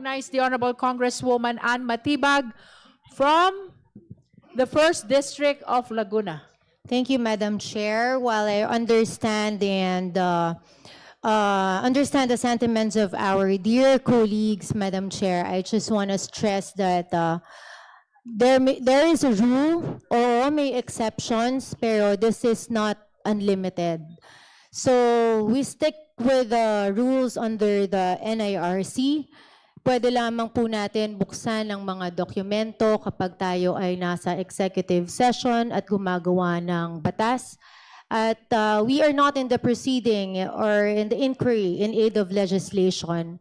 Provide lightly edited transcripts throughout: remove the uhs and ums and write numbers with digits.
recognize the Honorable Congresswoman Ann Matibag from the 1st District of Laguna. Thank you, Madam Chair. While I understand understand the sentiments of our dear colleagues, Madam Chair, I just want to stress that there is a rule or may exceptions, pero this is not unlimited. So we stick with the rules under the NIRC. Pwede lamang po natin buksan ang mga dokumento kapag tayo ay nasa executive session at gumagawa ng batas. At we are not in the proceeding or in the inquiry in aid of legislation.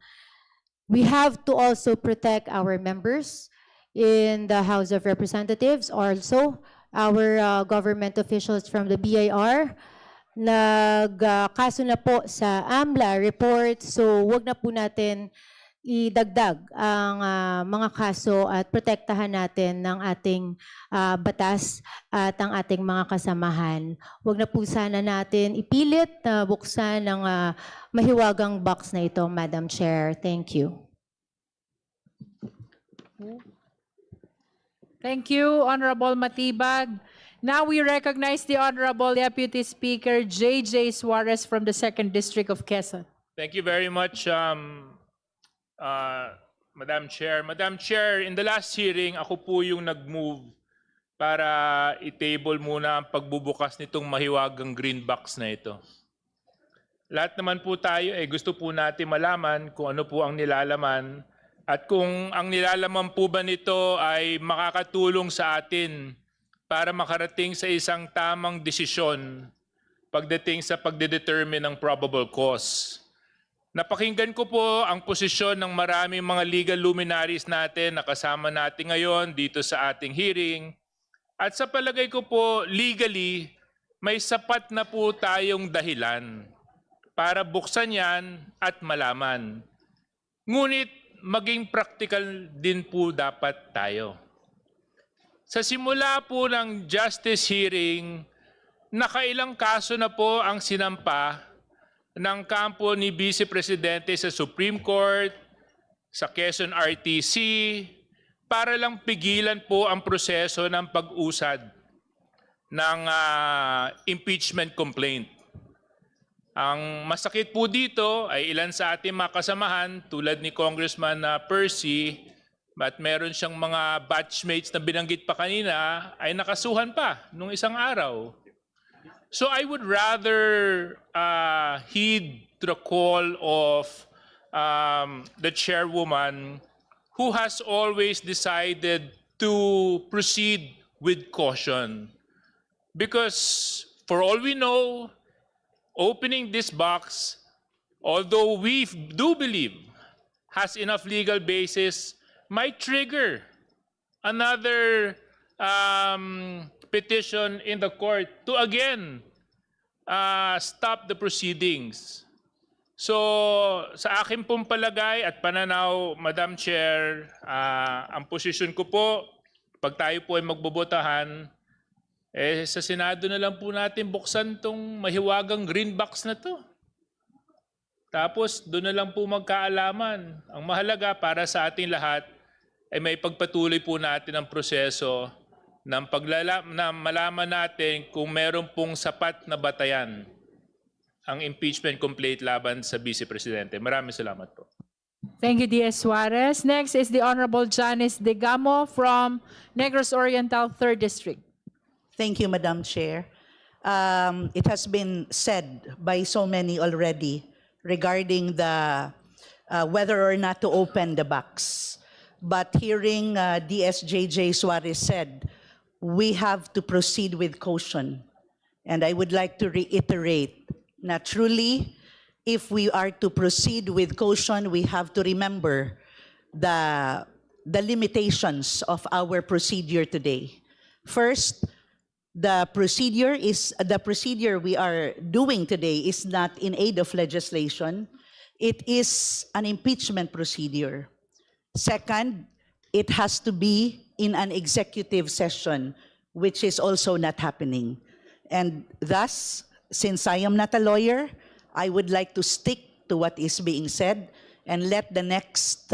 We have to also protect our members in the House of Representatives, also our government officials from the BIR. Nagkaso na po sa AMLA report, so wag na po natin idagdag ang mga kaso at protektahan natin ng ating batas at ang ating mga kasamahan. Huwag na po sana natin ipilit na buksan ng mahiwagang box na ito, Madam Chair. Thank you. Thank you, Honorable Matibag. Now we recognize the Honorable Deputy Speaker J.J. Suarez from the 2nd District of Quezon. Thank you very much, Madam Chair. Madam Chair, in the last hearing, ako po yung nag-move para i-table muna ang pagbubukas nitong mahiwagang green box na ito. Lahat naman po tayo gusto po natin malaman kung ano po ang nilalaman at kung ang nilalaman po ba nito ay makakatulong sa atin para makarating sa isang tamang desisyon pagdating sa pagdedetermine ng probable cause. Napakinggan ko po ang posisyon ng maraming mga legal luminaries natin na kasama natin ngayon dito sa ating hearing. At sa palagay ko po, legally, may sapat na po tayong dahilan para buksan yan at malaman. Ngunit maging practical din po dapat tayo. Sa simula po ng justice hearing, nakailang kaso na po ang sinampa ng kampo ni Vice Presidente sa Supreme Court, sa Quezon RTC, para lang pigilan po ang proseso ng pag-usad ng impeachment complaint. Ang masakit po dito ay ilan sa ating mga kasamahan tulad ni Congressman Percy, at meron siyang mga batchmates na binanggit pa kanina ay nakasuhan pa nung isang araw. So I would rather heed to the call of the chairwoman who has always decided to proceed with caution. Because for all we know, opening this box, although we do believe has enough legal basis, might trigger another petition in the court to again stop the proceedings. So sa akin pong palagay at pananaw, Madam Chair, ang posisyon ko po, pag tayo po ay magbobotahan, sa Senado na lang po natin buksan tong mahiwagang green box na to. Tapos doon na lang po magkaalaman. Ang mahalaga para sa ating lahat ay may pagpatuloy po natin ang proseso ng na malaman natin kung meron pong sapat na batayan ang impeachment complaint laban sa Vice Presidente. Maraming salamat po. Thank you, D.S. Suarez. Next is the Honorable Janice Degamo from Negros Oriental 3rd District. Thank you, Madam Chair. It has been said by so many already regarding the whether or not to open the box. But hearing DSJJ Suarez said, we have to proceed with caution. And I would like to reiterate na truly, if we are to proceed with caution, we have to remember the limitations of our procedure today. First, the procedure we are doing today is not in aid of legislation. It is an impeachment procedure. Second, it has to be in an executive session, which is also not happening. And thus, since I am not a lawyer, I would like to stick to what is being said, and let the next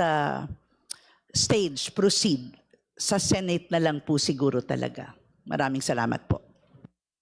stage proceed. Sa Senate na lang po siguro talaga. Maraming salamat po.